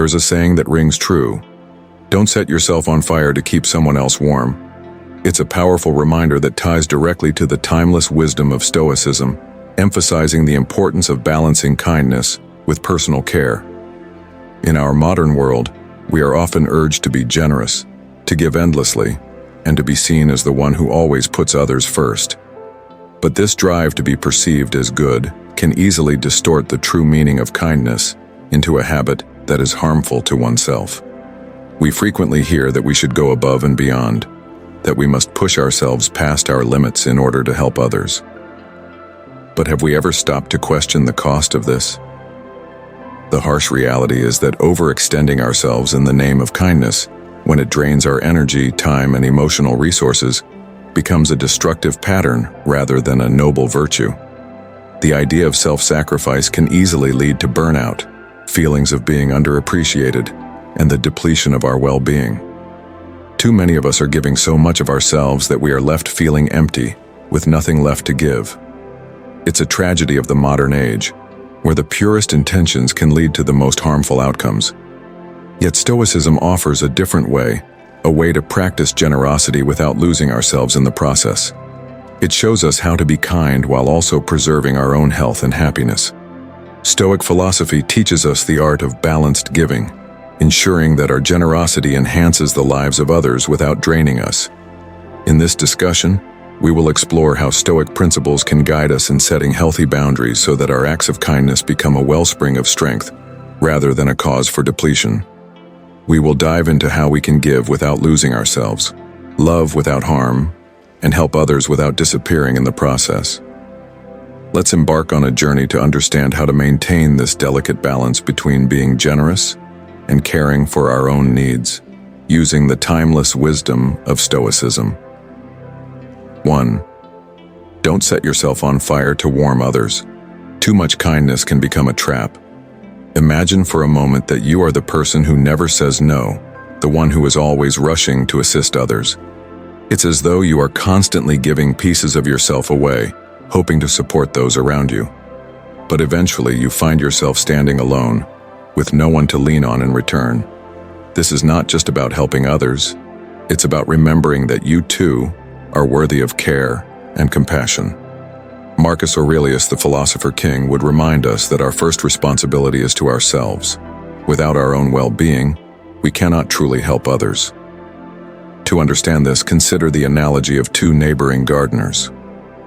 There is a saying that rings true: don't set yourself on fire to keep someone else warm. It's a powerful reminder that ties directly to the timeless wisdom of Stoicism, emphasizing the importance of balancing kindness with personal care. In our modern world, we are often urged to be generous, to give endlessly, and to be seen as the one who always puts others first. But this drive to be perceived as good can easily distort the true meaning of kindness into a habit that is harmful to oneself. We frequently hear that we should go above and beyond, that we must push ourselves past our limits in order to help others. But have we ever stopped to question the cost of this? The harsh reality is that overextending ourselves in the name of kindness, when it drains our energy, time, and emotional resources, becomes a destructive pattern rather than a noble virtue. The idea of self-sacrifice can easily lead to burnout, feelings of being underappreciated, and the depletion of our well-being. Too many of us are giving so much of ourselves that we are left feeling empty, with nothing left to give. It's a tragedy of the modern age, where the purest intentions can lead to the most harmful outcomes. Yet Stoicism offers a different way, a way to practice generosity without losing ourselves in the process. It shows us how to be kind while also preserving our own health and happiness. Stoic philosophy teaches us the art of balanced giving, ensuring that our generosity enhances the lives of others without draining us. In this discussion, we will explore how Stoic principles can guide us in setting healthy boundaries so that our acts of kindness become a wellspring of strength, rather than a cause for depletion. We will dive into how we can give without losing ourselves, love without harm, and help others without disappearing in the process. Let's embark on a journey to understand how to maintain this delicate balance between being generous and caring for our own needs, using the timeless wisdom of Stoicism. 1. Don't set yourself on fire to warm others. Too much kindness can become a trap. Imagine for a moment that you are the person who never says no, the one who is always rushing to assist others. It's as though you are constantly giving pieces of yourself away, hoping to support those around you. But eventually you find yourself standing alone, with no one to lean on in return. This is not just about helping others, it's about remembering that you too are worthy of care and compassion. Marcus Aurelius, the philosopher king, would remind us that our first responsibility is to ourselves. Without our own well-being, we cannot truly help others. To understand this, consider the analogy of two neighboring gardeners.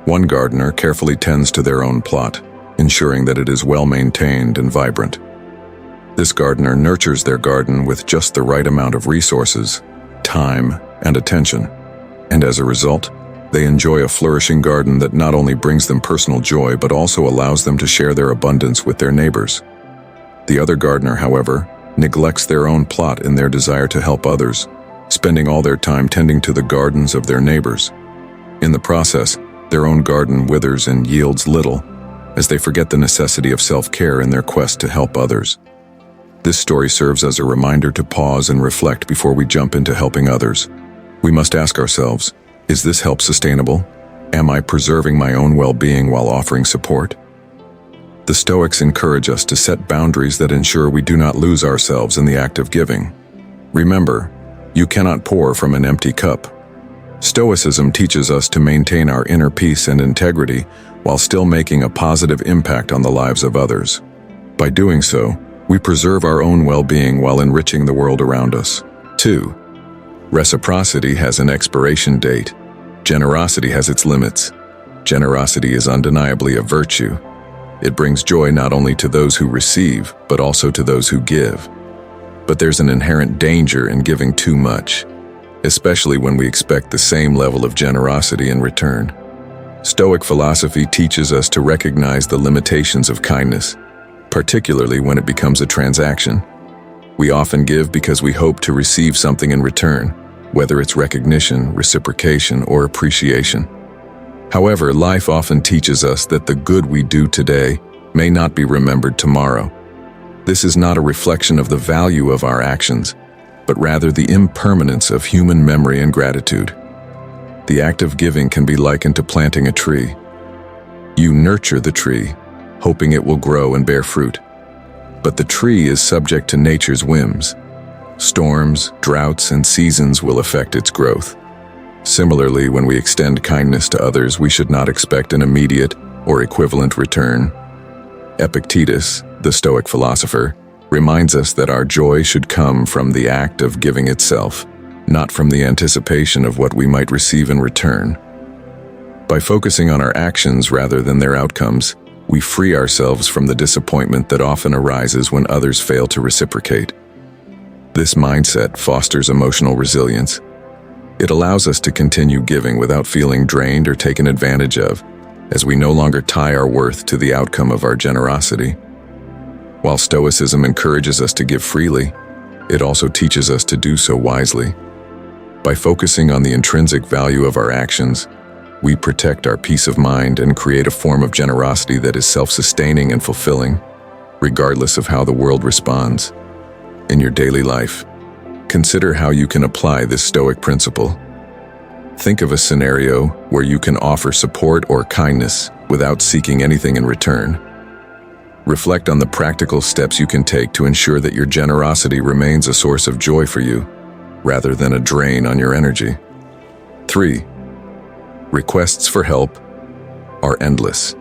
One gardener carefully tends to their own plot, ensuring that it is well-maintained and vibrant. This gardener nurtures their garden with just the right amount of resources, time, and attention. And as a result, they enjoy a flourishing garden that not only brings them personal joy but also allows them to share their abundance with their neighbors. The other gardener, however, neglects their own plot in their desire to help others, spending all their time tending to the gardens of their neighbors. In the process, their own garden withers and yields little, as they forget the necessity of self-care in their quest to help others. This story serves as a reminder to pause and reflect before we jump into helping others. We must ask ourselves, is this help sustainable? Am I preserving my own well-being while offering support? The Stoics encourage us to set boundaries that ensure we do not lose ourselves in the act of giving. Remember, you cannot pour from an empty cup. Stoicism teaches us to maintain our inner peace and integrity while still making a positive impact on the lives of others. By doing so, we preserve our own well-being while enriching the world around us. 2. Reciprocity has an expiration date. Generosity has its limits. Generosity is undeniably a virtue. It brings joy not only to those who receive, but also to those who give. But there's an inherent danger in giving too much, especially when we expect the same level of generosity in return. Stoic philosophy teaches us to recognize the limitations of kindness, particularly when it becomes a transaction. We often give because we hope to receive something in return, whether it's recognition, reciprocation, or appreciation. However, life often teaches us that the good we do today may not be remembered tomorrow. This is not a reflection of the value of our actions, but rather the impermanence of human memory and gratitude. The act of giving can be likened to planting a tree. You nurture the tree, hoping it will grow and bear fruit. But the tree is subject to nature's whims. Storms, droughts, and seasons will affect its growth. Similarly, when we extend kindness to others, we should not expect an immediate or equivalent return. Epictetus, the Stoic philosopher, reminds us that our joy should come from the act of giving itself, not from the anticipation of what we might receive in return. By focusing on our actions rather than their outcomes, we free ourselves from the disappointment that often arises when others fail to reciprocate. This mindset fosters emotional resilience. It allows us to continue giving without feeling drained or taken advantage of, as we no longer tie our worth to the outcome of our generosity. While Stoicism encourages us to give freely, it also teaches us to do so wisely. By focusing on the intrinsic value of our actions, we protect our peace of mind and create a form of generosity that is self-sustaining and fulfilling, regardless of how the world responds. In your daily life, consider how you can apply this Stoic principle. Think of a scenario where you can offer support or kindness without seeking anything in return. Reflect on the practical steps you can take to ensure that your generosity remains a source of joy for you, rather than a drain on your energy. 3. Requests for help are endless.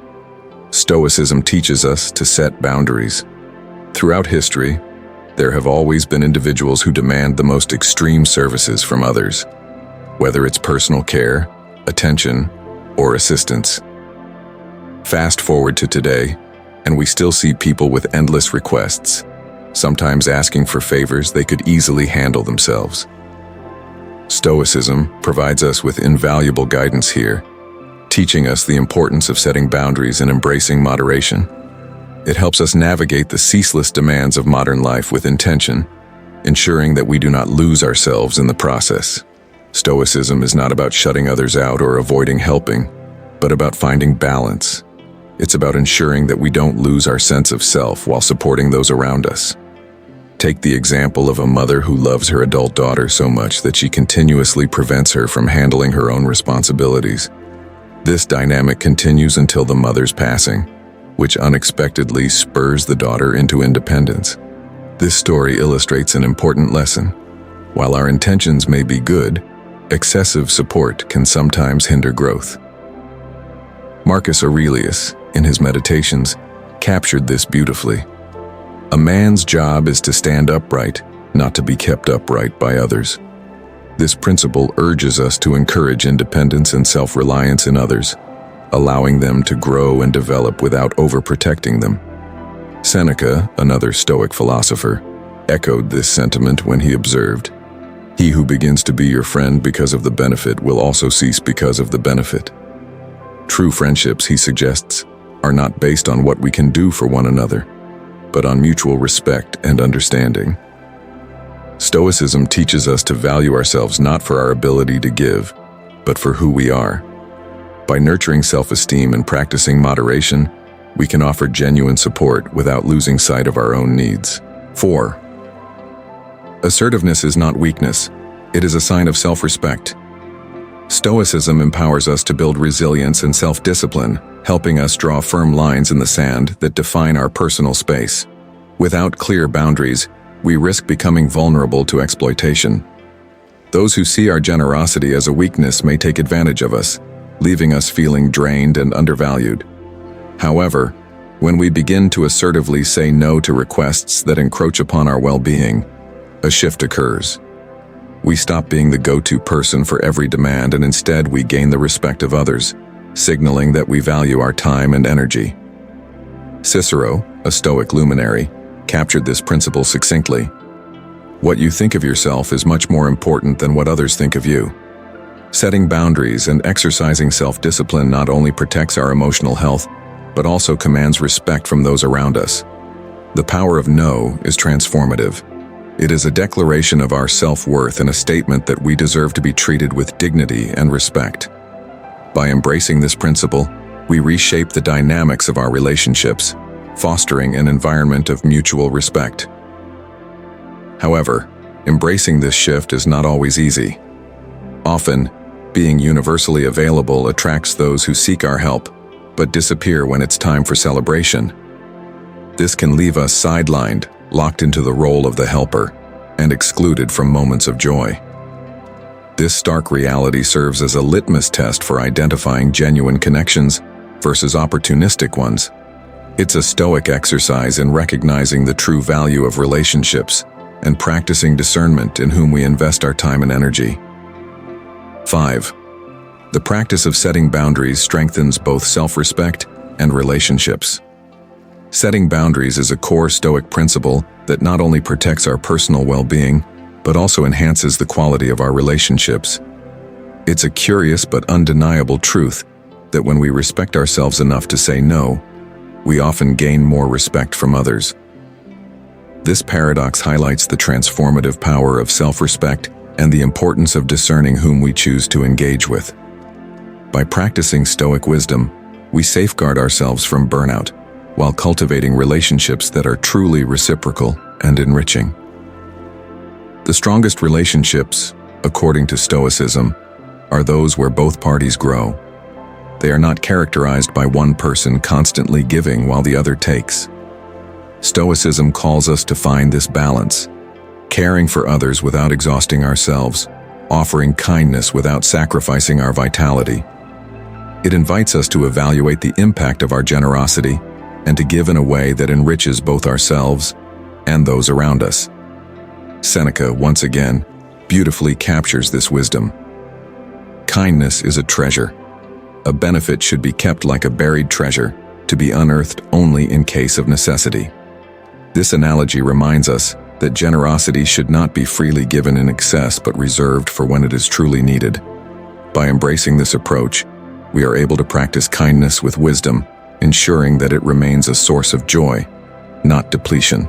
Stoicism teaches us to set boundaries. Throughout history, there have always been individuals who demand the most extreme services from others, whether it's personal care, attention, or assistance. Fast forward to today, and we still see people with endless requests, sometimes asking for favors they could easily handle themselves. Stoicism provides us with invaluable guidance here, teaching us the importance of setting boundaries and embracing moderation. It helps us navigate the ceaseless demands of modern life with intention, ensuring that we do not lose ourselves in the process. Stoicism is not about shutting others out or avoiding helping, but about finding balance. It's about ensuring that we don't lose our sense of self while supporting those around us. Take the example of a mother who loves her adult daughter so much that she continuously prevents her from handling her own responsibilities. This dynamic continues until the mother's passing, which unexpectedly spurs the daughter into independence. This story illustrates an important lesson. While our intentions may be good, excessive support can sometimes hinder growth. Marcus Aurelius, in his Meditations, captured this beautifully. A man's job is to stand upright, not to be kept upright by others. This principle urges us to encourage independence and self-reliance in others, allowing them to grow and develop without overprotecting them. Seneca, another Stoic philosopher, echoed this sentiment when he observed, "He who begins to be your friend because of the benefit will also cease because of the benefit." True friendships, he suggests, are not based on what we can do for one another, but on mutual respect and understanding. Stoicism teaches us to value ourselves not for our ability to give, but for who we are. By nurturing self-esteem and practicing moderation, we can offer genuine support without losing sight of our own needs. 4. Assertiveness is not weakness, it is a sign of self-respect. Stoicism empowers us to build resilience and self-discipline, helping us draw firm lines in the sand that define our personal space. Without clear boundaries, we risk becoming vulnerable to exploitation. Those who see our generosity as a weakness may take advantage of us, leaving us feeling drained and undervalued. However, when we begin to assertively say no to requests that encroach upon our well-being, a shift occurs. We stop being the go-to person for every demand and instead we gain the respect of others, signaling that we value our time and energy. Cicero, a Stoic luminary, captured this principle succinctly. What you think of yourself is much more important than what others think of you. Setting boundaries and exercising self-discipline not only protects our emotional health, but also commands respect from those around us. The power of no is transformative. It is a declaration of our self-worth and a statement that we deserve to be treated with dignity and respect. By embracing this principle, we reshape the dynamics of our relationships, fostering an environment of mutual respect. However, embracing this shift is not always easy. Often, being universally available attracts those who seek our help, but disappear when it's time for celebration. This can leave us sidelined, locked into the role of the helper, and excluded from moments of joy. This stark reality serves as a litmus test for identifying genuine connections versus opportunistic ones. It's a Stoic exercise in recognizing the true value of relationships and practicing discernment in whom we invest our time and energy. 5. The practice of setting boundaries strengthens both self-respect and relationships. Setting boundaries is a core Stoic principle that not only protects our personal well-being, but also enhances the quality of our relationships. It's a curious but undeniable truth that when we respect ourselves enough to say no, we often gain more respect from others. This paradox highlights the transformative power of self-respect and the importance of discerning whom we choose to engage with. By practicing Stoic wisdom, we safeguard ourselves from burnout, while cultivating relationships that are truly reciprocal and enriching. The strongest relationships, according to Stoicism, are those where both parties grow. They are not characterized by one person constantly giving while the other takes. Stoicism calls us to find this balance, caring for others without exhausting ourselves, offering kindness without sacrificing our vitality. It invites us to evaluate the impact of our generosity and to give in a way that enriches both ourselves and those around us. Seneca, once again, beautifully captures this wisdom. Kindness is a treasure. A benefit should be kept like a buried treasure, to be unearthed only in case of necessity. This analogy reminds us that generosity should not be freely given in excess but reserved for when it is truly needed. By embracing this approach, we are able to practice kindness with wisdom, ensuring that it remains a source of joy, not depletion.